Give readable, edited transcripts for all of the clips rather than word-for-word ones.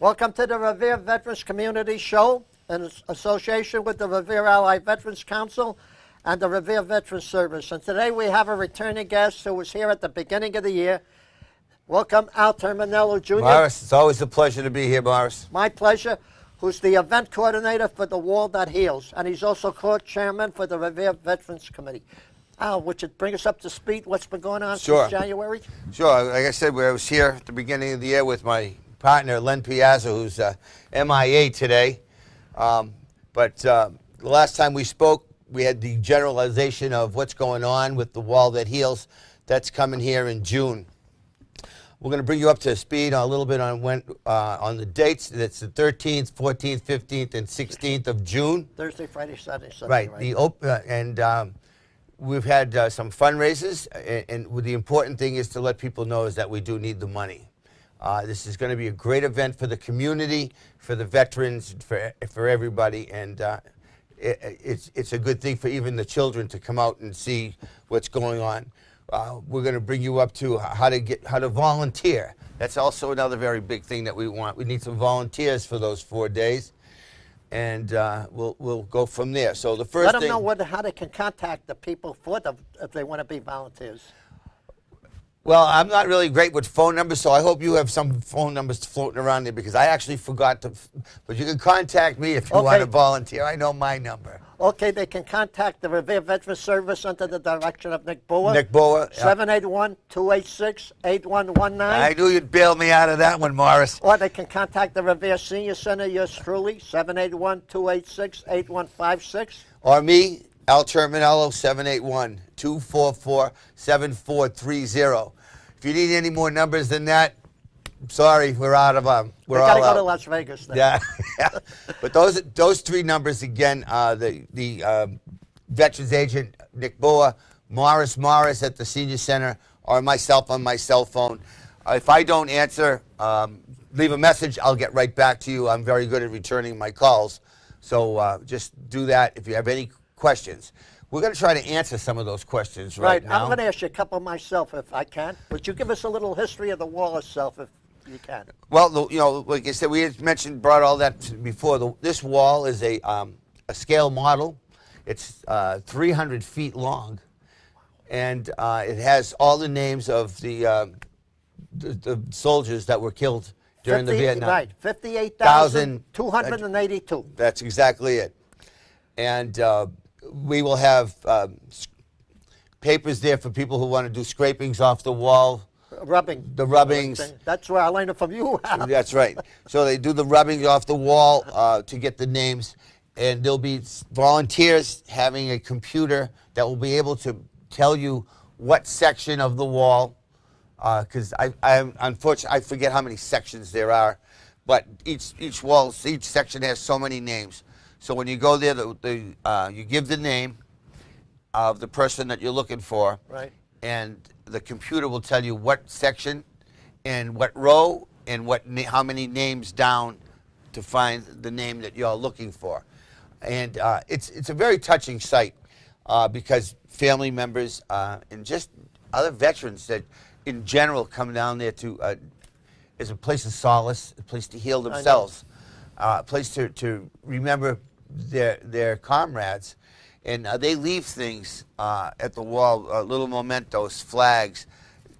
Welcome to the Revere Veterans Community Show in association with the Revere Allied Veterans Council and the Revere Veterans Service. And today we have a returning guest who was here at the beginning of the year. Welcome, Al Terminiello, Jr. Morris, it's always a pleasure to be here, Morris. My pleasure. Who's the event coordinator for the Wall That Heals, and he's also co-chairman for the Revere Veterans Committee. Al, would you bring us up to speed? What's been going on since January? Sure. Like I said, I was here at the beginning of the year with my partner, Len Piazza, who's MIA today. But the last time we spoke, we had the generalization of what's going on with the Wall That Heals. That's coming here in June. We're going to bring you up to speed a little bit on when on the dates. It's the 13th, 14th, 15th, and 16th of June. Thursday, Friday, Saturday, Sunday. Right. We've had some fundraisers, and the important thing is to let people know is that we do need the money. This is going to be a great event for the community, for the veterans, for everybody, and it's a good thing for even the children to come out and see what's going on. We're going to bring you up to how to volunteer. That's also another very big thing that we want. We need some volunteers for those 4 days, and we'll go from there. So the first thing, let them know how they can contact the people if they want to be volunteers. Well, I'm not really great with phone numbers, so I hope you have some phone numbers floating around there because I actually forgot to. But you can contact me if you want to volunteer. I know my number. Okay, they can contact the Revere Veterans Service under the direction of Nick Boer. Nick Boer. 781-286-8119. I knew you'd bail me out of that one, Morris. Or they can contact the Revere Senior Center, yours truly, 781-286-8156. Or me, Al Terminello, 781-244-7430. If you need any more numbers than that, sorry, we're out of them. We're all out. We got to go to Las Vegas then. Yeah, yeah. But those three numbers again, the Veterans Agent, Nick Boer, Morris at the Senior Center, or myself on my cell phone. If I don't answer, leave a message. I'll get right back to you. I'm very good at returning my calls. So just do that if you have any questions. We're going to try to answer some of those questions right now. I'm going to ask you a couple myself if I can. Would you give us a little history of the wall itself if you can? Well, you know, like I said, we had brought all that before. This wall is a scale model. It's 300 feet long, and it has all the names of the soldiers that were killed during the Vietnam. Right, 58,282. That's exactly it. And we will have papers there for people who want to do scrapings off the wall. Rubbing. The rubbings. That's where I learned it from you. That's right. So they do the rubbing off the wall to get the names. And there'll be volunteers having a computer that will be able to tell you what section of the wall, because unfortunately I forget how many sections there are, but each section has so many names. So when you go there, you give the name of the person that you're looking for, right, and the computer will tell you what section and what row and how many names down to find the name that you're looking for. And it's a very touching sight because family members and just other veterans that in general come down there to is a place of solace, a place to heal themselves, a place to remember their comrades, and they leave things at the wall, little mementos, flags,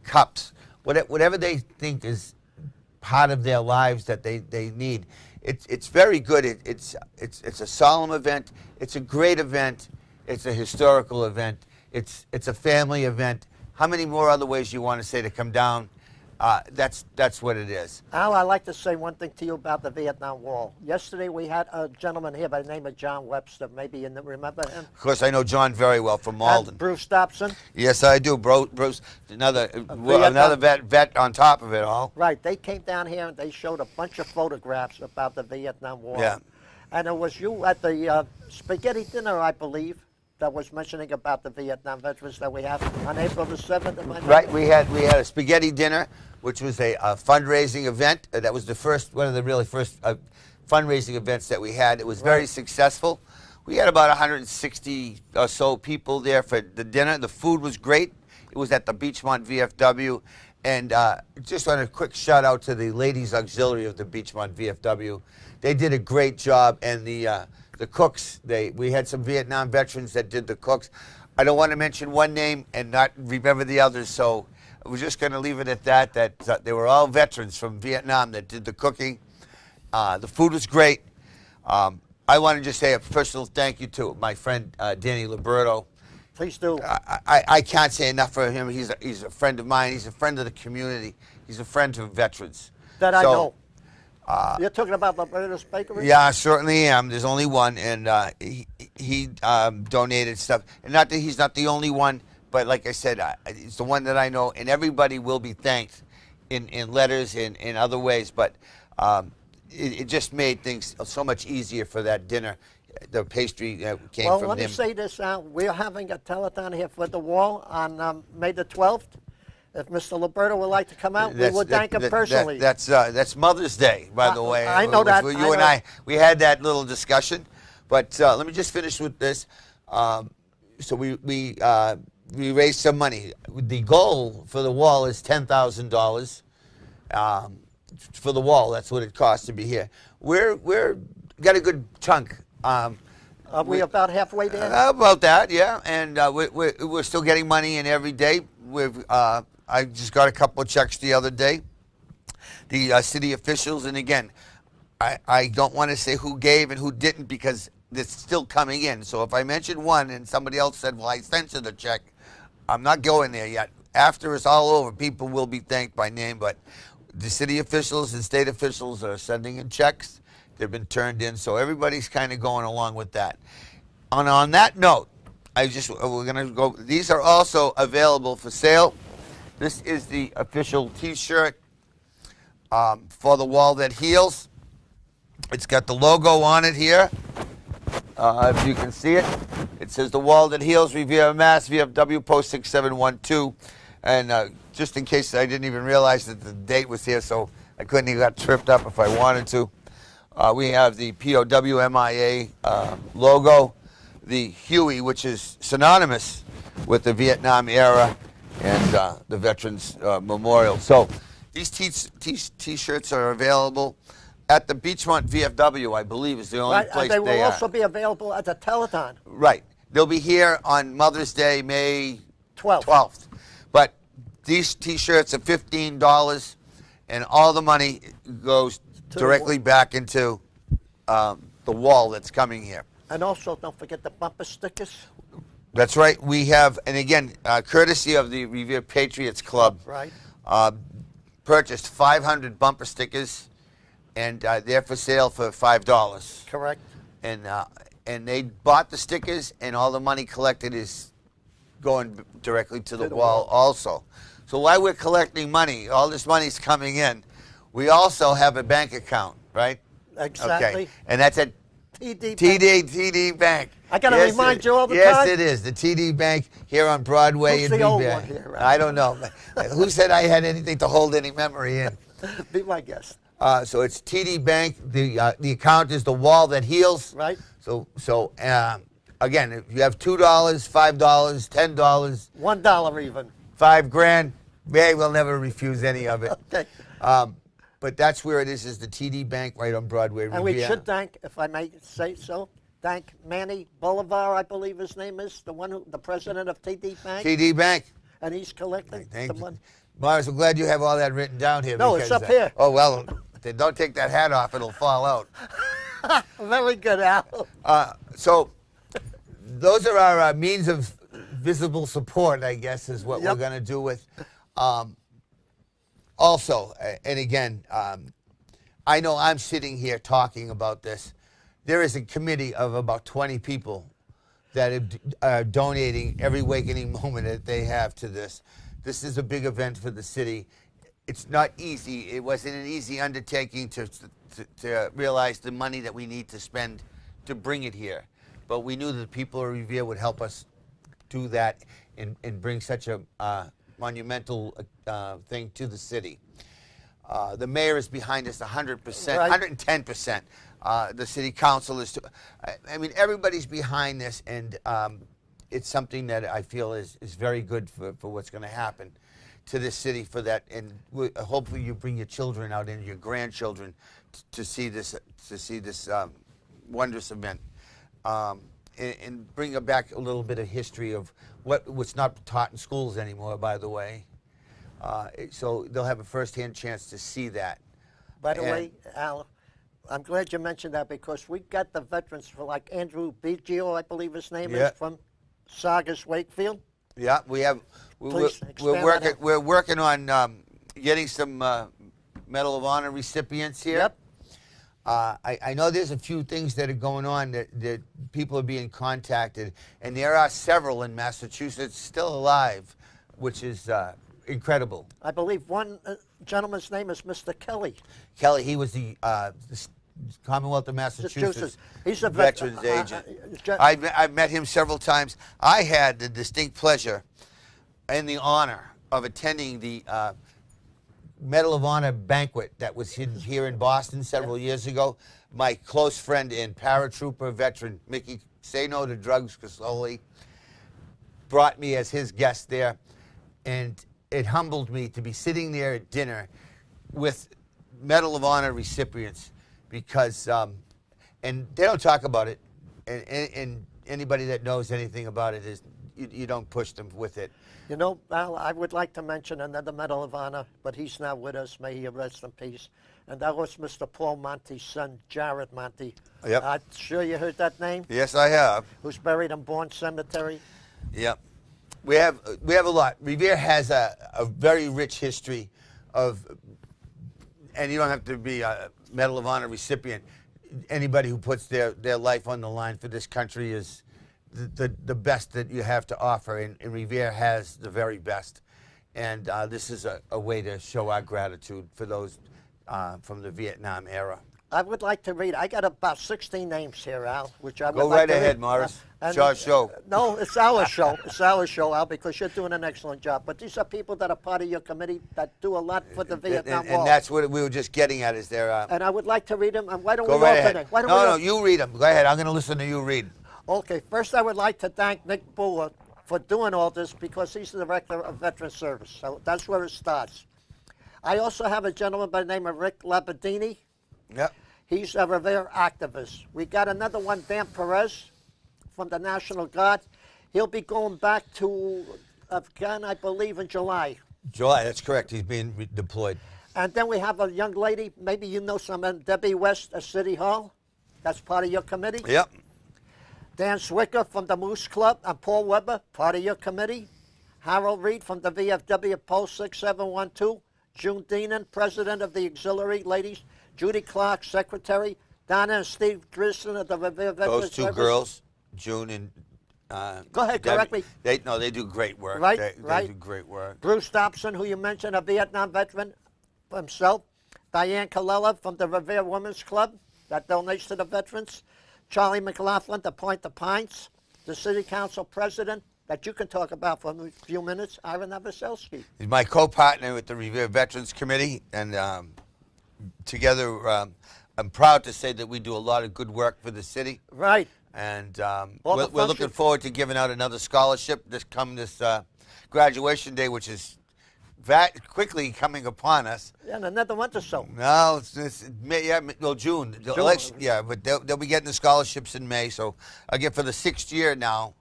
cups, whatever they think is part of their lives that they need. It's very good. It's a solemn event. It's a great event. It's a historical event. It's a family event. How many more other ways you want to say to come down? That's what it is. Al, I'd like to say one thing to you about the Vietnam Wall. Yesterday we had a gentleman here by the name of John Webster. Maybe you remember him? Of course, I know John very well from Malden. And Bruce Dobson? Yes, I do. Bruce, another vet on top of it all. Right. They came down here and they showed a bunch of photographs about the Vietnam War. Yeah. And it was you at the spaghetti dinner, I believe, that was mentioning about the Vietnam veterans that we have on April the 7th. Right, we had a spaghetti dinner, which was a fundraising event. That was one of the really first fundraising events that we had. It was very successful. We had about 160 or so people there for the dinner. The food was great. It was at the Beachmont VFW, And just want a quick shout out to the Ladies Auxiliary of the Beachmont VFW. They did a great job, and the cooks. We had some Vietnam veterans that did the cooks. I don't want to mention one name and not remember the others, so we're just going to leave it at that. That they were all veterans from Vietnam that did the cooking. The food was great. I want to just say a personal thank you to my friend Danny Liberto. Please do. I can't say enough for him. He's a friend of mine. He's a friend of the community. He's a friend of veterans. That I know. You're talking about Liberto's Bakery? Yeah, I certainly am. There's only one, and he donated stuff. And not that he's not the only one, but like I said, it's the one that I know, and everybody will be thanked in letters and in other ways. But it just made things so much easier for that dinner. The pastry came from them. Well, let me say this now. We're having a telethon here for the wall on May the 12th. If Mr. Liberto would like to come out, we would thank him personally. That's Mother's Day, by the way. I know that. You and I, we had that little discussion. But let me just finish with this. So we raised some money. The goal for the wall is $10,000 for the wall. That's what it costs to be here. We're got a good chunk. Are we about halfway there? About that, yeah. And we're still getting money in every day. I just got a couple of checks the other day. The city officials, and again, I don't want to say who gave and who didn't because it's still coming in. So if I mention one and somebody else said, well, I sent you the check, I'm not going there yet. After it's all over, people will be thanked by name, but the city officials and state officials are sending in checks. They've been turned in, so everybody's kind of going along with that. On that note, we're gonna go. These are also available for sale. This is the official T-shirt for the Wall That Heals. It's got the logo on it here. If you can see it, it says the Wall That Heals, Revere, Mass, VFW, Post 6712. And just in case I didn't even realize that the date was here, so I couldn't even got tripped up if I wanted to. We have the POWMIA logo, the Huey, which is synonymous with the Vietnam era and the Veterans Memorial. So these T-shirts are available at the Beachmont VFW, I believe, is the only place they will also be available at the telethon. Right. They'll be here on Mother's Day, May 12th. But these T-shirts are $15, and all the money goes directly back into the wall that's coming here. And also, don't forget the bumper stickers. That's right. We have, and again, courtesy of the Revere Patriots Club, right. Purchased 500 bumper stickers, and they're for sale for $5. Correct. And they bought the stickers, and all the money collected is going directly to the wall also. So while we're collecting money, all this money's coming in, we also have a bank account, right? Exactly. Okay. And that's at TD Bank. I got to remind you all the time. Yes, it is. The TD Bank here on Broadway Who's in the Revere. old one here, right? I don't know. Who said I had anything to hold any memory in? Be my guest. So it's TD Bank. The account is the Wall That Heals. Right. So again, if you have $2, $5, $10, $1 even, $5 grand, we'll never refuse any of it. Okay. But that's where it is the TD Bank right on Broadway. And we should thank, if I may say so, thank Manny Bolivar, I believe his name is, the president of TD Bank. TD Bank. And he's collecting the money. Morris, I'm glad you have all that written down here. No, it's up here. Oh, well, then don't take that hat off. It'll fall out. Very good, Al. So those are our means of visible support, I guess, is what we're going to do with. Also, and again, I know I'm sitting here talking about this. There is a committee of about 20 people that are donating every waking moment that they have to this. This is a big event for the city. It's not easy. It wasn't an easy undertaking to realize the money that we need to spend to bring it here. But we knew that the people of Revere would help us do that and bring such a monumental thing to the city. The mayor is behind us 100%, right. 110%. The city council is, I mean, everybody's behind this, and it's something that I feel is very good for what's going to happen. to this city for that, and hopefully you bring your children out and your grandchildren to see this wondrous event, and bring back a little bit of history of what's not taught in schools anymore, by the way. So they'll have a first-hand chance to see that. By the way, Al, I'm glad you mentioned that because we got the veterans for like Andrew Biggio, I believe his name is, from Saugus Wakefield. Yeah, we have. We're working on getting some Medal of Honor recipients here. Yep. I know there's a few things that are going on that people are being contacted, and there are several in Massachusetts still alive, which is incredible. I believe one gentleman's name is Mr. Kelly. Kelly, he was the Commonwealth of Massachusetts He's a Veterans agent. I've met him several times. I had the distinct pleasure and the honor of attending the Medal of Honor banquet that was here in Boston several years ago. My close friend and paratrooper veteran, Mickey Say No to Drugs Casoli, brought me as his guest there, and it humbled me to be sitting there at dinner with Medal of Honor recipients because, and they don't talk about it, and anybody that knows anything about it is, you don't push them with it. You know, Al, I would like to mention another Medal of Honor, but he's not with us. May he rest in peace. And that was Mr. Paul Monty's son, Jared Monty. Yep. I'm sure you heard that name. Yes, I have. Who's buried in Bourne Cemetery. Yep. We have a lot. Revere has a very rich history of, and you don't have to be a Medal of Honor recipient. Anybody who puts their life on the line for this country is the best that you have to offer, and Revere has the very best. And this is a way to show our gratitude for those from the Vietnam era. I would like to read. I got about 16 names here, Al, which I would Go like right to ahead, read. Morris. It's our show. No, it's our show. It's our show, Al, because you're doing an excellent job. But these are people that are part of your committee that do a lot for the Vietnam War. And that's what we were just getting at. Is there? And I would like to read them. And why don't Go we right open ahead. it? Why don't No, you read them. Go ahead. I'm going to listen to you read. Okay. First, I would like to thank Nick Buller for doing all this because he's the director of Veteran Service. So that's where it starts. I also have a gentleman by the name of Rick Labadini. Yep. He's a Revere activist. We got another one, Dan Perez, from the National Guard. He'll be going back to Afghan, I believe, in July. July, that's correct. He's being deployed. And then we have a young lady, maybe you know someone, Debbie West at City Hall. That's part of your committee. Yep. Dan Swicker from the Moose Club and Paul Weber, part of your committee. Harold Reed from the VFW Post 6712. June Deenan, president of the Auxiliary Ladies. Judy Clark, secretary. Donna and Steve Drisson of the Revere Veterans Those two Service. girls, June and Go ahead, Debbie, correct me. They do great work. Right, They right. do great work. Bruce Dobson, who you mentioned, a Vietnam veteran himself. Diane Colella from the Revere Women's Club that donates to the veterans. Charlie McLaughlin, the Point the Pines. The City Council President that you can talk about for a few minutes, Ivan Novoselsky. He's my co-partner with the Revere Veterans Committee, and together I'm proud to say that we do a lot of good work for the city. Right. And Well, we're looking forward to giving out another scholarship this graduation day, which is quickly coming upon us. Yeah, and another month or so. No, it's May, yeah, well, June. The election, yeah, but they'll be getting the scholarships in May. So again, for the 6th year now,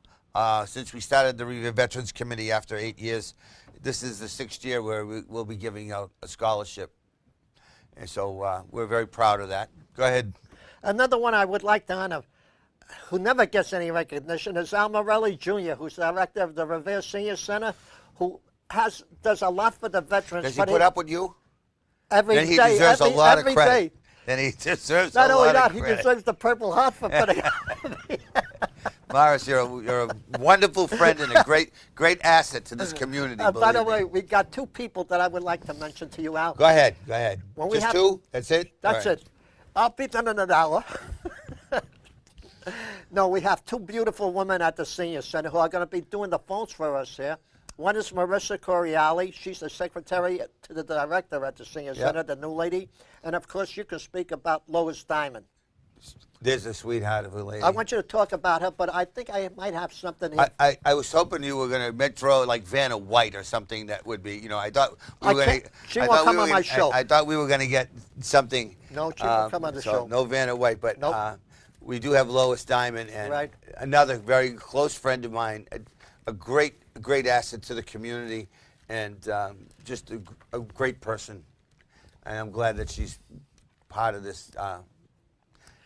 since we started the Revere Veterans Committee after 8 years, this is the 6th year where we'll be giving out a scholarship. And so we're very proud of that. Go ahead. Another one I would like to honor, who never gets any recognition, is Al Morelli Jr., who's director of the Revere Senior Center, who does a lot for the veterans. Does he put up with you? Every then he day. Deserves a lot of credit. Day. Then he deserves Not a only lot that, of he credit. deserves the Purple Heart for putting up with me. Morris, you're a wonderful friend and a great asset to this community. By the way, we got 2 people that I would like to mention to you, Al. Go ahead. Go ahead. Just 2? That's it? That's it. I'll be done in an hour. No, we have 2 beautiful women at the Senior Center who are going to be doing the phones for us here. One is Marissa Coriali. She's the secretary to the director at the Senior Center, the new lady. And, of course, you can speak about Lois Diamond. There's a sweetheart of a lady. I want you to talk about her, but I think I might have something here. I was hoping you were going to Metro like Vanna White or something that would be, I thought we were going to. She won't come on my show. I thought we were going to get something. No, she won't come on the show. No Vanna White, but Nope. we do have Lois Diamond and Right. another very close friend of mine, a great asset to the community, and just a great person. And I'm glad that she's part of this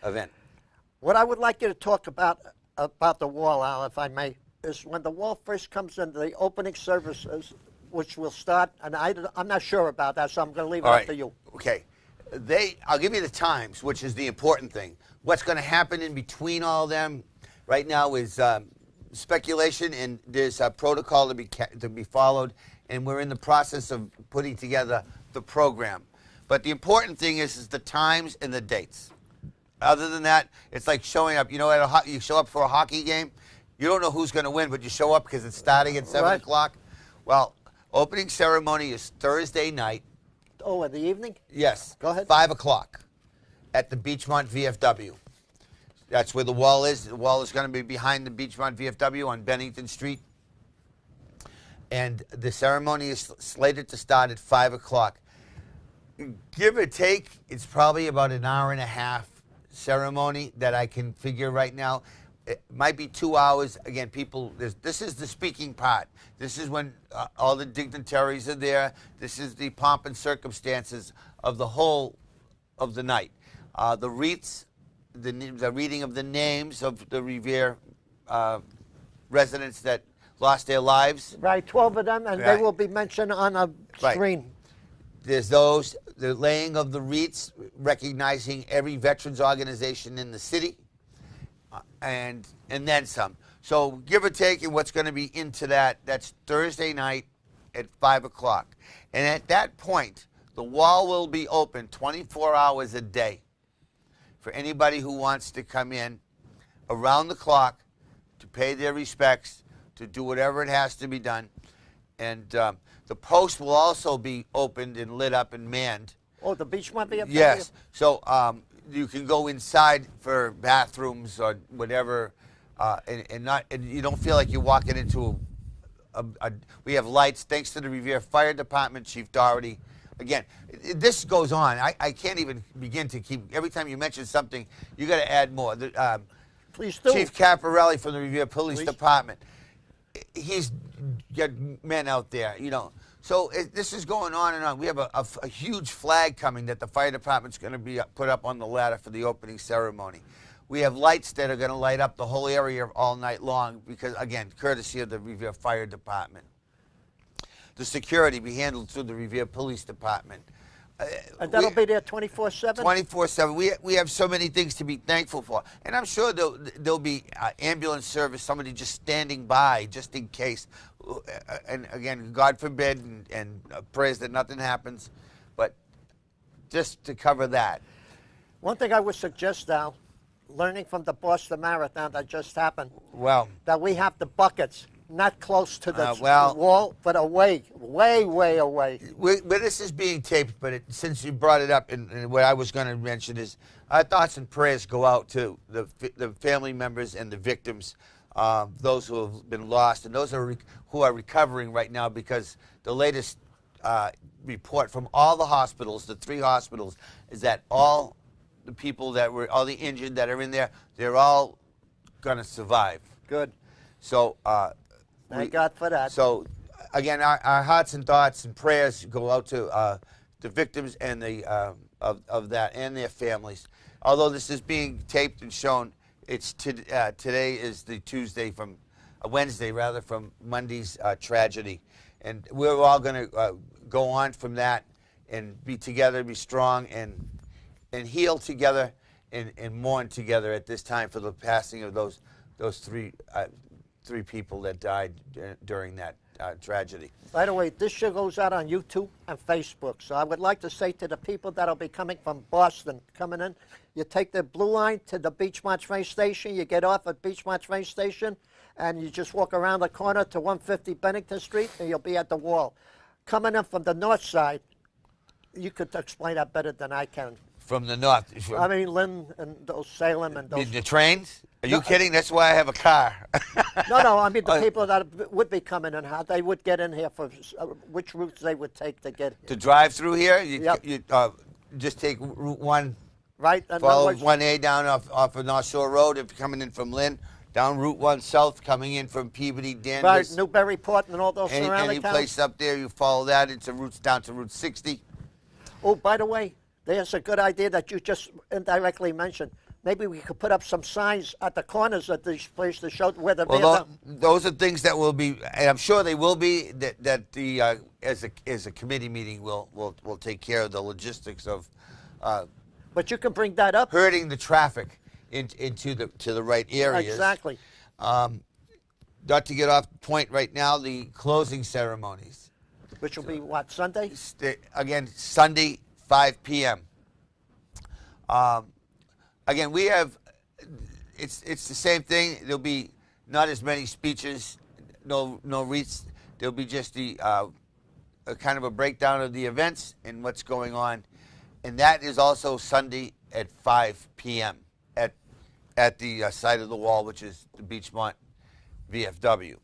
event. What I would like you to talk about the wall, Al, if I may, is when the wall first comes in, the opening services, which will start, and I'm not sure about that, so I'm going to leave it up to you. Okay. I'll give you the times, which is the important thing. What's going to happen in between all of them right now is speculation, and there's a protocol to be followed, and we're in the process of putting together the program. But the important thing is the times and the dates. Other than that, it's like showing up. You show up for a hockey game. You don't know who's going to win, but you show up because it's starting at 7 o'clock. Well, opening ceremony is Thursday night. Oh, in the evening? Yes. Go ahead. 5 o'clock at the Beachmont VFW. That's where the wall is. The wall is going to be behind the Beachmont VFW on Bennington Street. And the ceremony is slated to start at 5 o'clock. Give or take, it's probably about an hour and a half ceremony that I can figure right now. It might be 2 hours. Again, this is the speaking part. This is when all the dignitaries are there. This is the pomp and circumstances of the whole of the night. The wreaths, the reading of the names of the Revere residents that lost their lives. Right, 12 of them, and they will be mentioned on a screen. There's those, the laying of the wreaths, recognizing every veterans organization in the city, and then some. So give or take, and what's going to be into that, that's Thursday night at 5 o'clock. And at that point, the wall will be open 24 hours a day for anybody who wants to come in around the clock to pay their respects, to do whatever it has to be done. And the post will also be opened and lit up and manned. Oh, the Beachmont VFW? Yes. So you can go inside for bathrooms or whatever, and you don't feel like you're walking into we have lights, thanks to the Revere Fire Department, Chief Doherty. Again, this goes on. I can't even begin to keep, every time you mention something, you got to add more. Please do. Chief Caparelli from the Revere Police Department. He's got men out there, So this is going on and on. We have a huge flag coming that the fire department's going to be put up on the ladder for the opening ceremony. We have lights that are going to light up the whole area all night long because, again, courtesy of the Revere Fire Department. The security be handled through the Revere Police Department. And that'll be there 24/7? 24/7. We have so many things to be thankful for. And I'm sure there'll be ambulance service, somebody just standing by just in case. And again, God forbid, and prayers that nothing happens. But just to cover that. One thing I would suggest, Al, learning from the Boston Marathon that just happened, that we have the buckets not close to the wall, but away, way away. But this is being taped, but since you brought it up, and what I was going to mention is our thoughts and prayers go out to the family members and the victims, those who have been lost, and those who are recovering right now, because the latest report from all the hospitals, the 3 hospitals, is that all the people all the injured that are in there, they're all going to survive. Good. So, thank God for that. So, again, our hearts and thoughts and prayers go out to the victims and of that and their families. Although this is being taped and shown, it's today is the Wednesday rather, from Monday's tragedy, and we're all going to go on from that and be together, be strong, and heal together and mourn together at this time for the passing of those 3 people that died during that tragedy. By the way, this show goes out on YouTube and Facebook. So I would like to say to the people that'll be coming from Boston, coming in, you take the blue line to the Beachmont train station, you get off at Beachmont train station, and you just walk around the corner to 150 Bennington Street, and you'll be at the wall. Coming in from the north side, you could explain that better than I can. From the north. I mean, Lynn and those Salem and those. The trains? Are you No, kidding? That's why I have a car. No, I mean the people that would be coming in, how they would get in here for which routes they would take to get here. To drive through here, Yep. you just take Route 1, Right? And follow otherwise- 1A down off of North Shore Road if you're coming in from Lynn, down Route 1 South, coming in from Peabody, Right, Danvers. Newburyport and all those Any surrounding towns. place up there, you follow that into routes down to Route 60. Oh, by the way, there's a good idea that you just indirectly mentioned. Maybe we could put up some signs at the corners of these places to show where the Well, those are things that will be, and I'm sure they will be. That the as a committee meeting, will take care of the logistics of But you can bring that up. herding the traffic into the right areas. Exactly. Not to get off point right now, the closing ceremonies. Which will be what, Sunday? Again, Sunday, 5 p.m. Again, we have, it's the same thing. There'll be not as many speeches, no wreaths. There'll be just the a kind of a breakdown of the events and what's going on. And that is also Sunday at 5 p.m. at the side of the wall, which is the Beachmont VFW.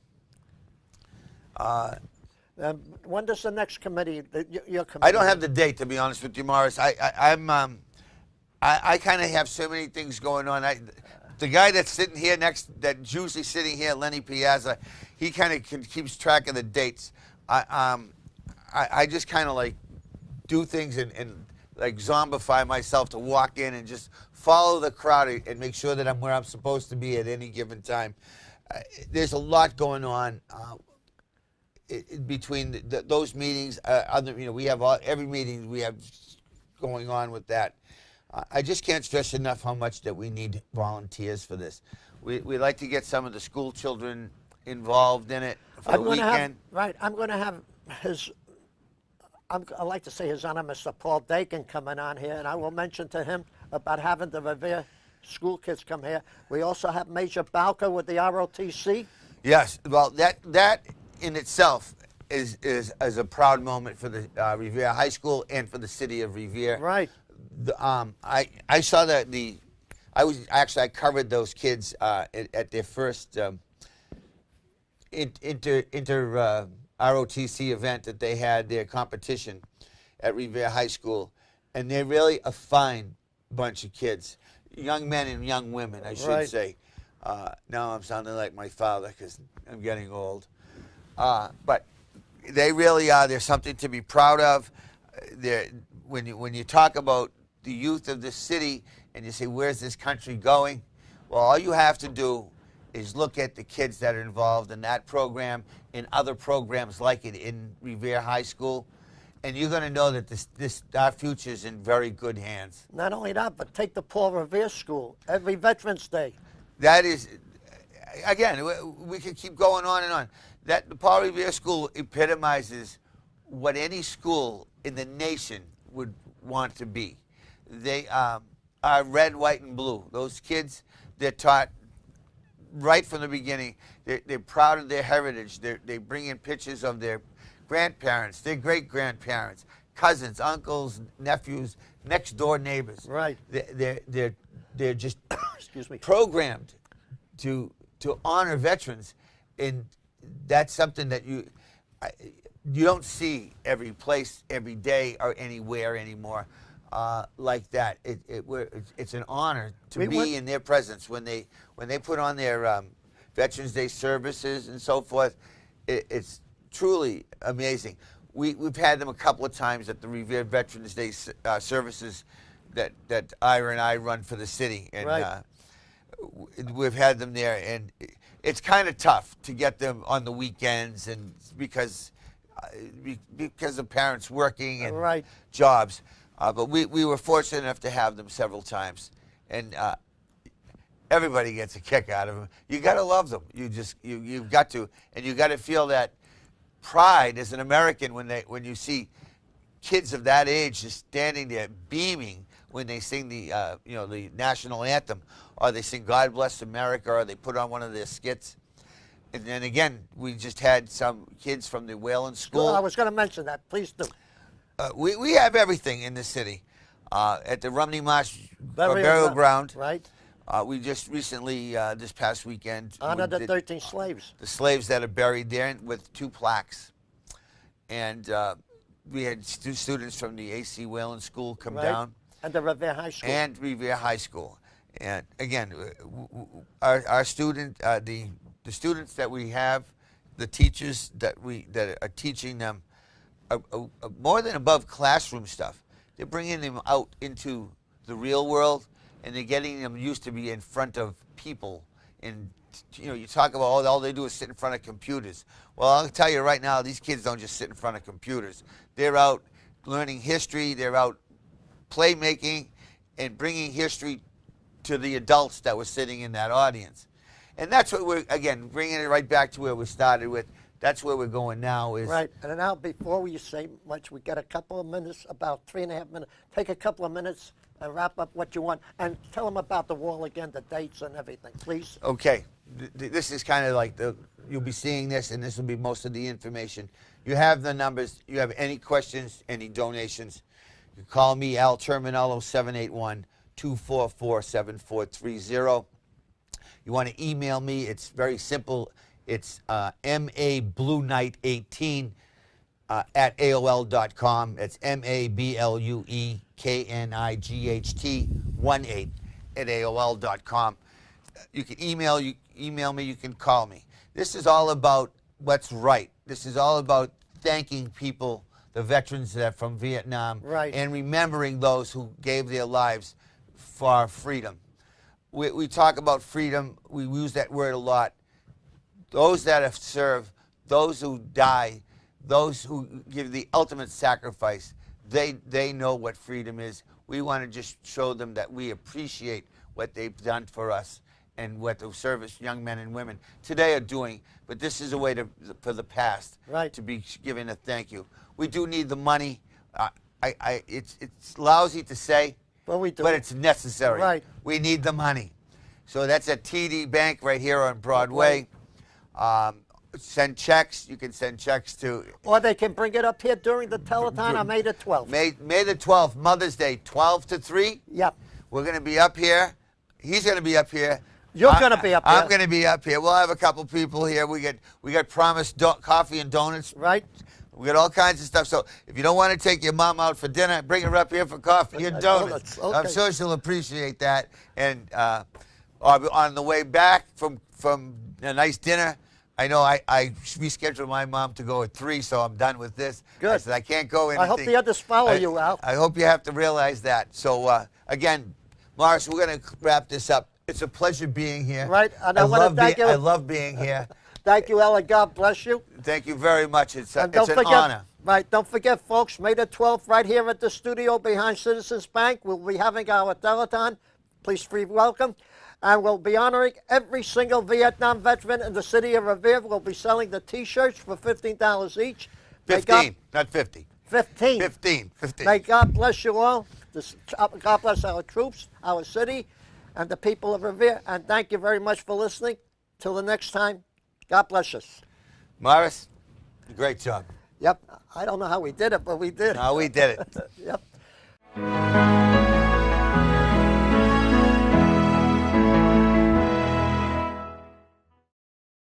When does the next committee, your committee? I don't have the date, to be honest with you, Morris. I kind of have so many things going on. The guy that's sitting here that's usually sitting here, Lenny Piazza, he kind of keeps track of the dates. I just kind of like do things and like zombify myself to walk in and just follow the crowd and make sure that I'm where I'm supposed to be at any given time. There's a lot going on between those meetings. We have every meeting we have going on with that. I just can't stress enough how much that we need volunteers for this. We'd like to get some of the school children involved in it for the weekend. I'm going to have I like to say His Honor Mr. Paul Dakin coming on here, and I will mention to him about having the Revere school kids come here. We also have Major Bowker with the ROTC. Yes, well, that in itself is a proud moment for the Revere High School and for the city of Revere. Right. I saw that I covered those kids at their first inter ROTC event that they had, their competition at Revere High School, and they're really a fine bunch of kids, young men and young women, I should say. Now I'm sounding like my father because I'm getting old, but they really are. There's something to be proud of. When you talk about the youth of this city and you say, where's this country going? Well, all you have to do is look at the kids that are involved in that program and other programs like it in Revere High School, and you're going to know that our future is in very good hands. Not only that, but take the Paul Revere School every Veterans Day. That is, again, we can keep going on and on. That the Paul Revere School epitomizes what any school in the nation would want to be. They are red, white, and blue. Those kids, they're taught right from the beginning. They're proud of their heritage. They bring in pictures of their grandparents, their great-grandparents, cousins, uncles, nephews, next-door neighbors. Right. They're just Excuse me. programmed to honor veterans, and that's something that you don't see every place, every day, or anywhere anymore like that. It's an honor to be in their presence when they put on their Veterans Day services and so forth. It's truly amazing. We've had them a couple of times at the Revere Veterans Day services that Ira and I run for the city, and we've had them there, and it's kind of tough to get them on the weekends, and because of parents working and jobs. But we were fortunate enough to have them several times, and everybody gets a kick out of them. You got to love them. You've got to, and you got to feel that pride as an American when you see kids of that age just standing there beaming when they sing the the national anthem, or they sing "God Bless America," or they put on one of their skits. And then again, we just had some kids from the Wayland School. I was going to mention that. Please do. We have everything in the city. at the Rumney Marsh Burial Burial Ground. Right. We just recently, this past weekend, Honored the did 13 slaves. the slaves that are buried there with 2 plaques. And we had students from the A.C. Whalen School come Right. down. And the Revere High School. And Revere High School. And again, our student, the students that we have, the teachers that are teaching them, more than above classroom stuff. They're bringing them out into the real world, and they're getting them used to be in front of people. And you talk about all they do is sit in front of computers. Well, I'll tell you right now, these kids don't just sit in front of computers. They're out learning history. They're out playmaking and bringing history to the adults that were sitting in that audience. And that's what we're, again, bringing it right back to where we started with. That's where we're going now. Is right. And now, before we say much, we got a couple of minutes, about 3.5 minutes. Take a couple of minutes and wrap up what you want. And tell them about the wall again, the dates and everything, please. Okay. This is kind of like you'll be seeing this, and this will be most of the information. You have the numbers. You have any questions, any donations, you call me, Al Terminiello, 781-244-7430. You want to email me, it's very simple. It's mablueknight18 at AOL.com. It's MABLUEKNIGHT18 at AOL.com. You can email me, you can call me. This is all about what's right. This is all about thanking people, the veterans that are from Vietnam, right, and remembering those who gave their lives for our freedom. We talk about freedom. We use that word a lot. Those that have served, those who die, those who give the ultimate sacrifice, they know what freedom is. We want to just show them that we appreciate what they've done for us and what the service young men and women today are doing. But this is a way for the past to be given a thank you. We do need the money. It's lousy to say, but we do. But it's necessary. Right. We need the money. So that's at TD Bank right here on Broadway. Send checks. You can send checks to... Or they can bring it up here during the telethon on May the 12th. May the 12th, Mother's Day, 12 to 3. Yep. We're going to be up here. He's going to be up here. You're going to be up here. I'm going to be up here. We'll have a couple people here. We got promised coffee and donuts. Right. We got all kinds of stuff. So if you don't want to take your mom out for dinner, bring her up here for coffee and donuts. Okay. I'm sure she'll appreciate that. And on the way back from a nice dinner, I know I rescheduled my mom to go at 3, so I'm done with this. Good. I said I can't go anything. I hope the others follow you, Al. I hope you have to realize that. So again, Morris, we're going to wrap this up. It's a pleasure being here. Right. And I want to thank you. I love being here. Thank you, Al, and God bless you. Thank you very much. It's an forget, honor. Right. Don't forget, folks, May the 12th, right here at the studio behind Citizens Bank, we'll be having our telethon. Please free welcome. And we'll be honoring every single Vietnam veteran in the city of Revere. We'll be selling the T-shirts for $15 each. 15, not 50. 15. 15. May God bless you all. God bless our troops, our city, and the people of Revere. And thank you very much for listening. Till the next time, God bless us. Morris, great job. Yep. I don't know how we did it, but we did. No, we did it. Yep.